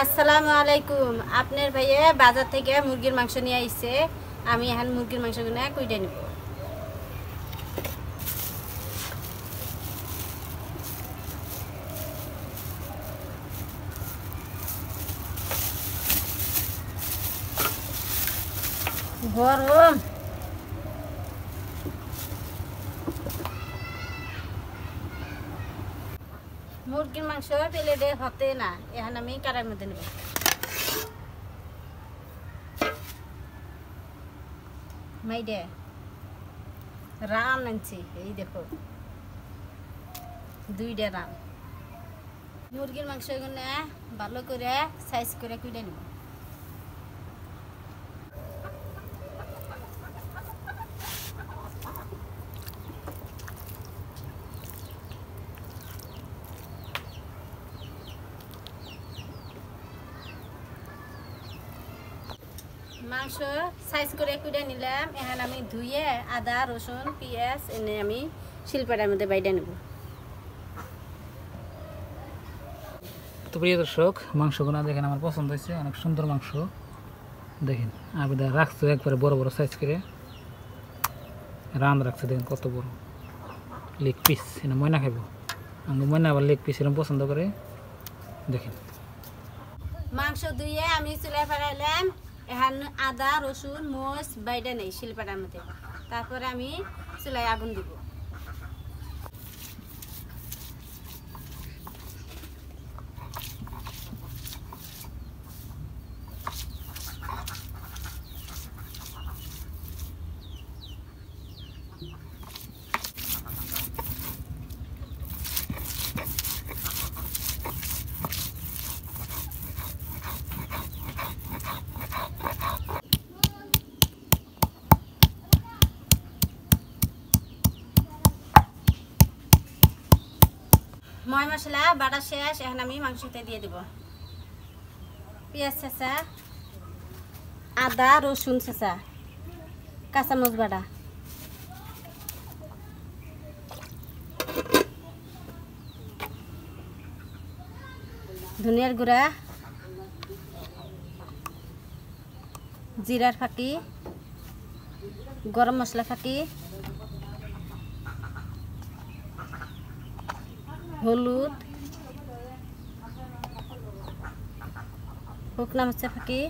আসসালামু আলাইকুম। আপনার ভাইয়ে বাজার থেকে মুরগির মাংস নিয়ে আইছে। আমি এখন মুরগির মাংসগুলো কুইটে নিব। গরম মুরগির মাংস প্লেটে হতে না, এখন আমি কারার মধ্যে নেব। মাইডে রান আনছি, এই দেখো 2টা রান। মুরগির মাংসগুলো ভালো করে সাইজ করে কুইটে নেব। মাংস সাইজ করে কুইটে নিলাম। এখন আমি ধুয়ে আদা রসুন পেঁয়াজ এনে আমি শিলপাটার মধ্যে বাইটে নেব। তো প্রিয় দর্শক, মাংসগুলো দেখেন আমার পছন্দ হয়েছে, অনেক সুন্দর মাংস। দেখেন আবেদা রাখছে একবারে বড় বড় সাইজ করে রান রাখছে। দেখেন কত বড় লেগ পিস, এটা ময়না খাইব। আমি ময়না আবার লেগ পিস এরকম পছন্দ করে। দেখেন মাংস ধুয়ে আমি চুলায় ফেলাইলাম। এখন আদা রসুন মরিচ বাইডা নেই শিলপাটার মধ্যে। তারপরে আমি চুলায় আগুন দিব। ময় মশলা বাটা শেষ, এখন আমি মাংসতে দিয়ে দিব। পেঁয়াজ চেঁচা, আদা রসুন চেঁচা, কাঁচামরিচ বাটা, ধনিয়ার গুঁড়া, জিরার ফাঁকি, গরম মশলা ফাঁকি, হলুদ, শুকনা মরিচের ফাঁকি,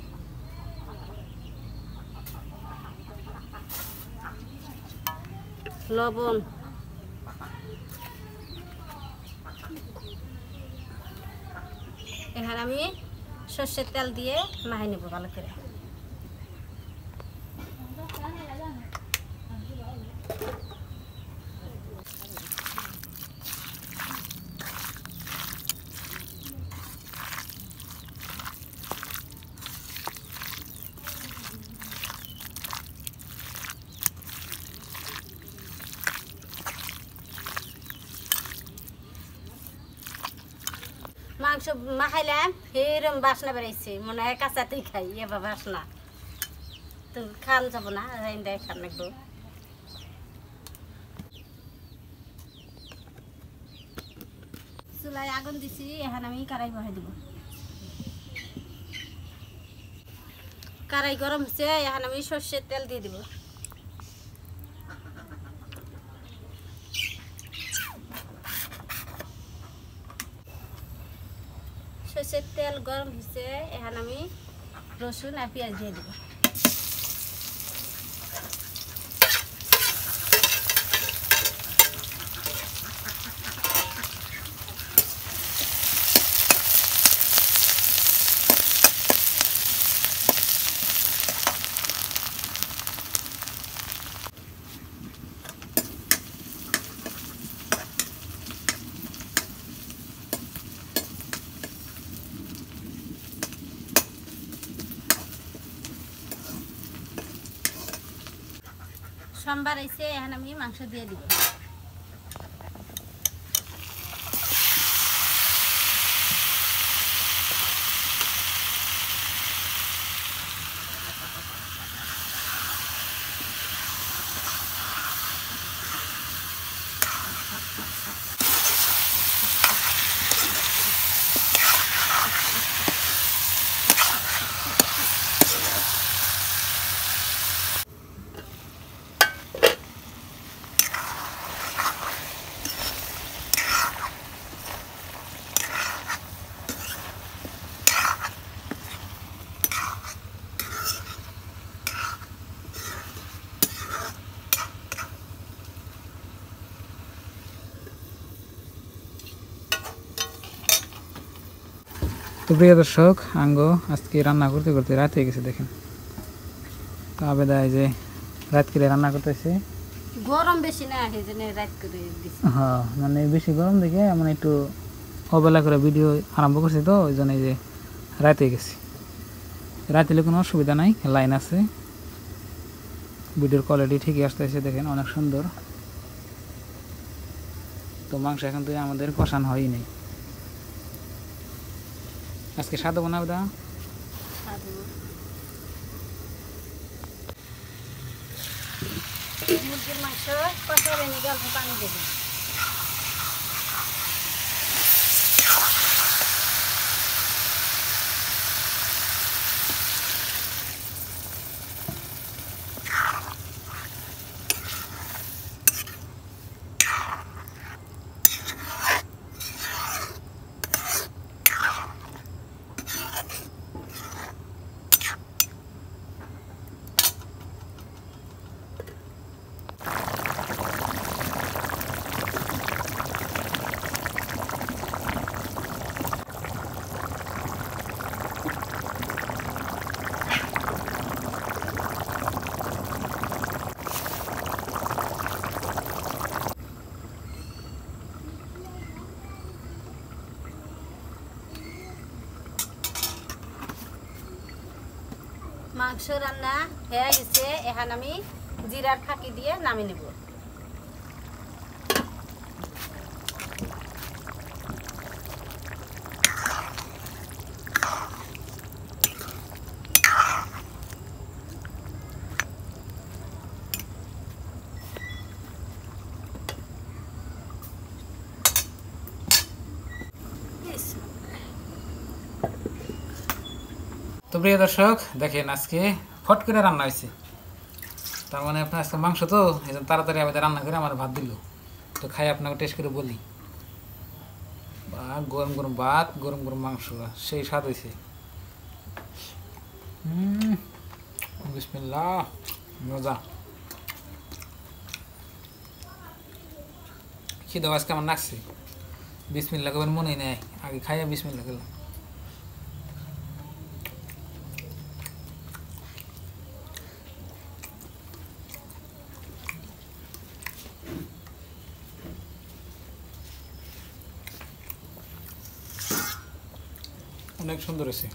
লবণ, এখানে আমি সর্ষের তেল দিয়ে মাখাই নেব ভালো করে। মাংস মাখাইলাম, এরম বাসনা বেড়াইছে, মনে হয় কাঁচাতেই খাই। এবার বাসনা তো খান যাব না, খান লাগবো। চুলায় আগুন দিছি, এখন আমি কড়াই বহাই দিব। কড়াই গরম হচ্ছে, এখন আমি সর্ষের তেল দিয়ে দিব। সর্ষের তেল গরম হচ্ছে, এখন আমি রসুন আর পেঁয়াজ দিয়ে দেব। সোমবার এসে এখন আমি মাংস দিয়ে দিব। তো প্রিয় দর্শক আঙ্গ আজকে রান্না করতে করতে রাত হয়ে গেছে দেখেন। তো আবেদা এই যে রাত করে রান্না করতেছে, গরম বেশি না সেজন্য রাত করে দিছি। হ্যাঁ মানে বেশি গরম দেখে মানে একটু অবেলা করে ভিডিও আরম্ভ করছি, তো ওই জন্য এই যে রাত হয়ে গেছি। রাত হলে কোনো অসুবিধা নাই, লাইন আছে, ভিডিওর কোয়ালিটি ঠিকই আসতেছে দেখেন, অনেক সুন্দর। তো মাংস এখন তো আমাদের কষান হয়ই নেই। আজকে স্বাদ হবো না আবেদা? মুরগির মাংস কষাবে নিয়ে অল্প পানি দেবে। মাংস রান্না হয়ে গেছে, এখন আমি জিরার ফাঁকি দিয়ে নামিয়ে নেব। তো প্রিয় দর্শক দেখেন আজকে ফট করে রান্না হয়েছে, তার মানে আপনার আজকে মাংস তো এই জন্য তাড়াতাড়ি আমাদের রান্না করে আমার ভাত দিল। তো খাই আপনাকে টেস্ট করে বলি, গরম গরম ভাত, গরম গরম মাংস, সেই স্বাদ হয়েছে। বিসমিল্লাহ, মজা। খিদে আজকে আমার নাকছে, বিসমিল্লাহ করবেন মনেই নেই, আগে খাইয়া বিসমিল্লাহ খেলাম। অনেক সুন্দর হয়েছে।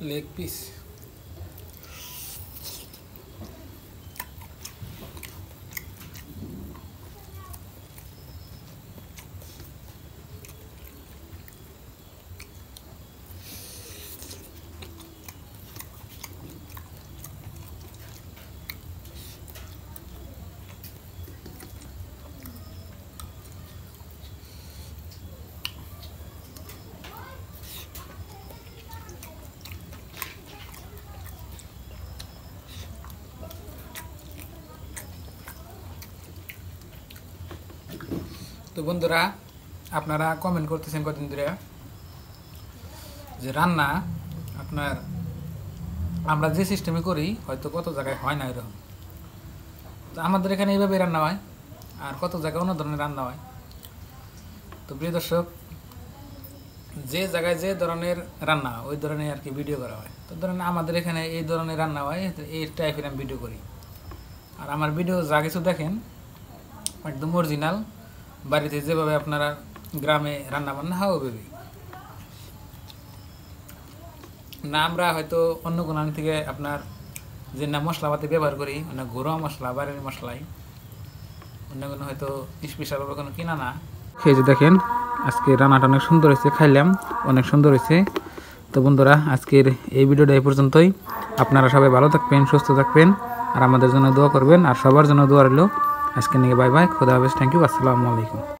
লেগ পিস তো বন্ধুরা আপনারা কমেন্ট করতেছেন কদিন ধরে যে রান্না আপনার আমরা যে সিস্টেমে করি হয়তো কত জায়গায় হয় না এরকম। তো আমাদের এখানে এইভাবে রান্না হয়, আর কত জায়গায় অন্য ধরনের রান্না হয়। তো প্রিয় দর্শক, যে জায়গায় যে ধরনের রান্না ওই ধরনের আর কি ভিডিও করা হয়। তো ধরেন আমাদের এখানে এই ধরনের রান্না হয়, এই টাইপের আমি ভিডিও করি। আর আমার ভিডিও যা কিছু দেখেন একদম অরিজিনাল, বাড়িতে যেভাবে আপনারা গ্রামে রান্না বান্না হয় ওইভাবেই না। আমরা হয়তো অন্য কোনো থেকে আপনার যে না মশলাপাতি ব্যবহার করি, মানে ঘরোয়া মশলা, বাড়ির মশলাই, অন্য কোনো হয়তো স্পেশালভাবে কোনো কিনা না। খেয়ে যে দেখেন আজকে রান্নাটা অনেক সুন্দর হয়েছে, খাইলাম অনেক সুন্দর হয়েছে। তো বন্ধুরা আজকের এই ভিডিওটা এই পর্যন্তই। আপনারা সবাই ভালো থাকবেন, সুস্থ থাকবেন, আর আমাদের জন্য দোয়া করবেন, আর সবার জন্য দোয়া রইল। আজকে নিয়ে বাই বাই, খোদা হাফেজ, থ্যাংক ইউ, আসসালামু আলাইকুম।